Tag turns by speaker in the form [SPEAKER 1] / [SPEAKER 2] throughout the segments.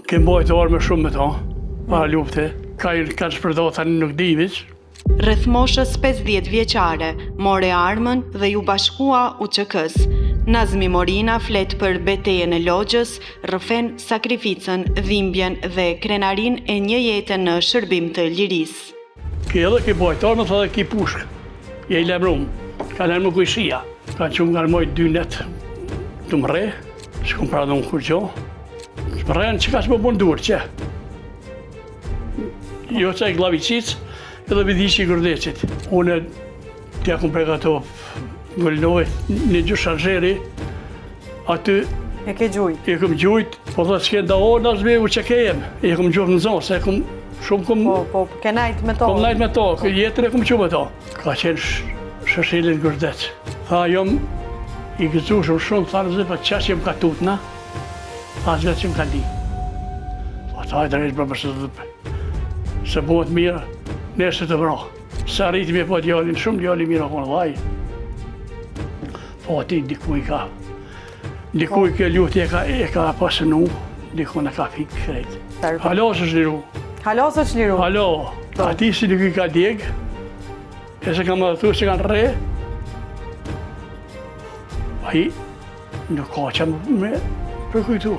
[SPEAKER 1] Ke mbajt armë shumë me ta, para lufte. Ka shpërdo tani nuk di hiç.
[SPEAKER 2] Rreth moshës 50 vjeçare, more armën dhe ju bashkua UÇK-s. Nazmi Morina flet për betejën e Logjës, rrëfen sakrificën, dhimbjen dhe krenarin e një jete në shërbim të lirisë.
[SPEAKER 1] Ke edhe ke bajt armë, edhe ke pushkë. Je i lemrum, ka lemru kujshia. Ka që më ngarmoj 2 net të më re, që kom pra dhe unë kur gjo. Më rejnë që ka që më bënë dur, që? Jo që e glaviqic, edhe vidishi i gërdeqit. Une t'ja kom preka to vëllnoj një gjushargjeri, aty
[SPEAKER 3] E ke gjujt?
[SPEAKER 1] e kom gjujt, po dhe s'ke nda orë në zbevu që kejem. E kom gjujt në zonë, se kom shumë kom...
[SPEAKER 3] Po, ke najt me to?
[SPEAKER 1] Kom najt me to, jetër e kom që me to. Ka qenë shëshilin gërdeq. Tha, jom i gëzushëm shumë, tha në zëpa qash jem ka tutna, tha zvetë që më ka di. Tha, i drejtë për përse dhëpe. Se bëhet mirë, nesë të vra. Se arriti me po djallin, shumë djallin mirë konë vaj. Po ati dikuj ka, dikuj ke luti e ka pasënu, dikuj në ka fikë krejt. Halo së shliru.
[SPEAKER 3] Halo së qliru?
[SPEAKER 1] Halo, ati si dikuj ka djeg, e se ka më dhe thu se kanë re, aji nuk ka që me përkujtu.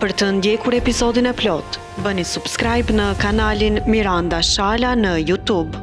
[SPEAKER 2] Për të ndjekur episodin e plot, bëni subscribe në kanalin Miranda Shala në YouTube.